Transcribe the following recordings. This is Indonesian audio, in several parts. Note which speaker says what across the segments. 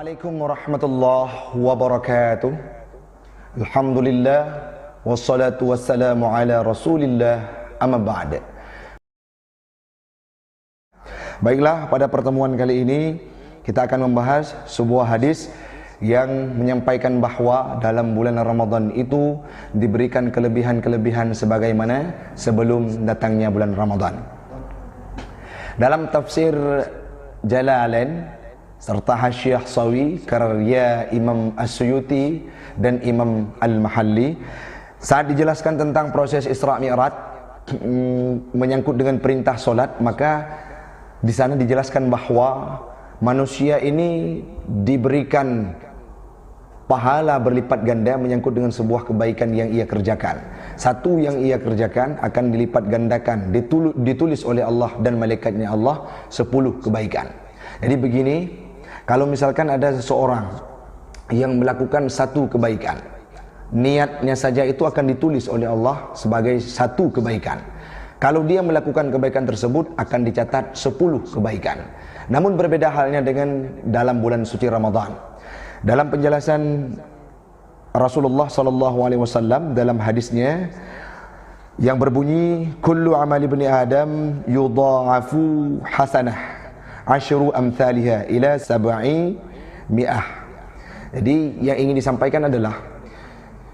Speaker 1: Assalamualaikum warahmatullahi wabarakatuh. Alhamdulillah wassalatu wassalamu ala Rasulillah, amma ba'd. Baiklah, pada pertemuan kali ini kita akan membahas sebuah hadis yang menyampaikan bahwa dalam bulan Ramadan itu diberikan kelebihan-kelebihan sebagaimana sebelum datangnya bulan Ramadan. Dalam tafsir Jalalain serta Hasyiah Sawi karya Imam As-Suyuti dan Imam Al-Mahalli, saat dijelaskan tentang proses Isra Mi'raj menyangkut dengan perintah solat, maka di sana dijelaskan bahwa manusia ini diberikan pahala berlipat ganda menyangkut dengan sebuah kebaikan yang ia kerjakan. Satu yang ia kerjakan akan dilipat gandakan, ditulis oleh Allah dan malaikatnya Allah 10 kebaikan. Jadi begini, kalau misalkan ada seseorang yang melakukan satu kebaikan, niatnya saja itu akan ditulis oleh Allah sebagai satu kebaikan. Kalau dia melakukan kebaikan tersebut akan dicatat 10 kebaikan. Namun berbeda halnya dengan dalam bulan suci Ramadan. Dalam penjelasan Rasulullah SAW dalam hadisnya yang berbunyi, kullu amal ibni Adam yudha'afu hasanah asyru amthaliha ila sab'i mi'ah. Jadi yang ingin disampaikan adalah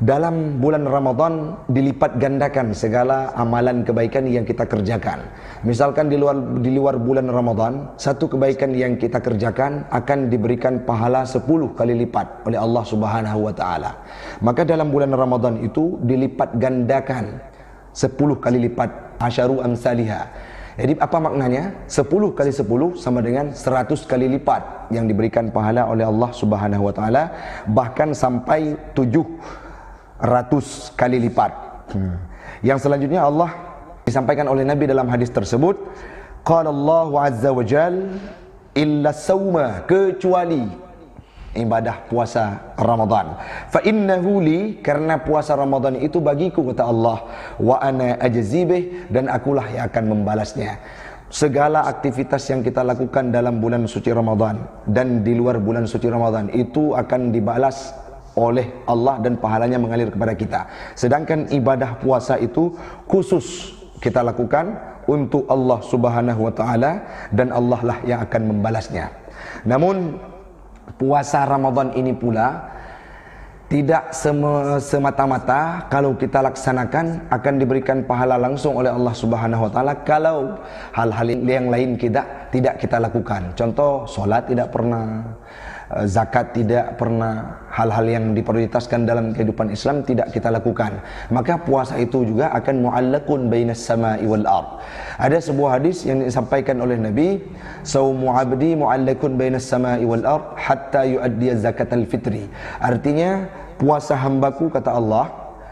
Speaker 1: dalam bulan Ramadan dilipat gandakan segala amalan kebaikan yang kita kerjakan. Misalkan di luar bulan Ramadan, satu kebaikan yang kita kerjakan akan diberikan pahala 10 kali lipat oleh Allah Subhanahu wa taala. Maka dalam bulan Ramadan itu dilipat gandakan 10 kali lipat, asyru amthaliha. Jadi apa maknanya? 10 kali 10 sama dengan 100 kali lipat yang diberikan pahala oleh Allah Subhanahu wa taala, bahkan sampai 700 kali lipat. Yang selanjutnya Allah disampaikan oleh Nabi dalam hadis tersebut, qala Allahu azza wa jalla illa sauma, kecuali ibadah puasa Ramadan. Fa innahu li, karena puasa Ramadan itu bagiku, kata Allah, wa ana ajzibih, dan akulah yang akan membalasnya. Segala aktivitas yang kita lakukan dalam bulan suci Ramadan dan di luar bulan suci Ramadan itu akan dibalas oleh Allah dan pahalanya mengalir kepada kita. Sedangkan ibadah puasa itu khusus kita lakukan untuk Allah Subhanahu wa taala dan Allah lah yang akan membalasnya. Namun puasa Ramadan ini pula tidak semata-mata kalau kita laksanakan akan diberikan pahala langsung oleh Allah Subhanahu wa taala kalau hal-hal yang lain tidak kita lakukan. Contoh, salat tidak pernah, zakat tidak pernah, hal-hal yang diprioritaskan dalam kehidupan Islam tidak kita lakukan. Maka puasa itu juga akan mu'allaqun bainas sama'i wal ard. Ada sebuah hadis yang disampaikan oleh Nabi, saumu 'abdi mu'allaqun bainas sama'i wal ard hatta yu'addi zakatal fitri. Artinya puasa hambaku, kata Allah,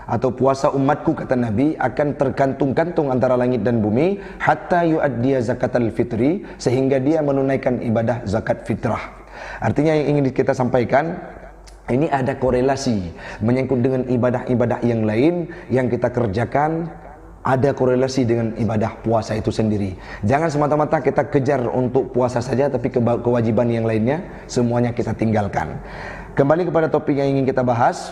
Speaker 1: atau puasa umatku, kata Nabi, akan tergantung-gantung antara langit dan bumi hatta yu'addi zakatal fitri, sehingga dia menunaikan ibadah zakat fitrah. Artinya yang ingin kita sampaikan, ini ada korelasi menyangkut dengan ibadah-ibadah yang lain yang kita kerjakan, ada korelasi dengan ibadah puasa itu sendiri. Jangan semata-mata kita kejar untuk puasa saja, tapi kewajiban yang lainnya semuanya kita tinggalkan. Kembali kepada topik yang ingin kita bahas,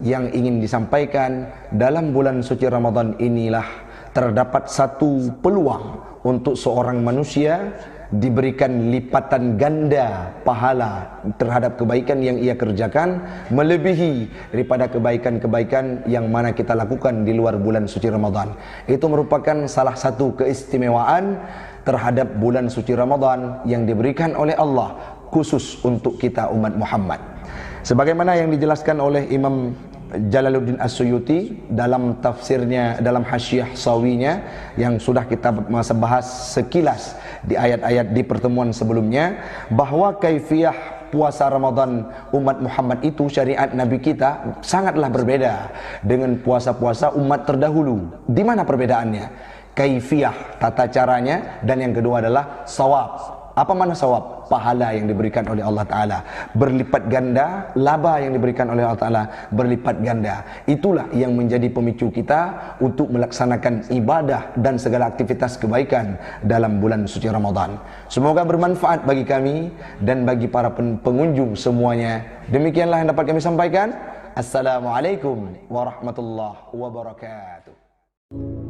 Speaker 1: yang ingin disampaikan dalam bulan suci Ramadan inilah terdapat satu peluang untuk seorang manusia diberikan lipatan ganda pahala terhadap kebaikan yang ia kerjakan, melebihi daripada kebaikan-kebaikan yang mana kita lakukan di luar bulan suci Ramadan. Itu merupakan salah satu keistimewaan terhadap bulan suci Ramadan yang diberikan oleh Allah khusus untuk kita umat Muhammad. Sebagaimana yang dijelaskan oleh Imam Jalaluddin As-Suyuti dalam tafsirnya, dalam Hasyiah Sawinya yang sudah kita bahas sekilas di ayat-ayat di pertemuan sebelumnya, bahwa kaifiyah puasa Ramadan umat Muhammad itu, syariat Nabi kita sangatlah berbeda dengan puasa-puasa umat terdahulu. Di mana perbedaannya? Kaifiyah, tata caranya, dan yang kedua adalah sawab. Apa mana sawab? pahala yang diberikan oleh Allah Ta'ala berlipat ganda, laba yang diberikan oleh Allah Ta'ala berlipat ganda. Itulah yang menjadi pemicu kita untuk melaksanakan ibadah dan segala aktivitas kebaikan dalam bulan suci Ramadan. Semoga bermanfaat bagi kami dan bagi para pengunjung semuanya. Demikianlah yang dapat kami sampaikan. Assalamualaikum warahmatullahi wabarakatuh.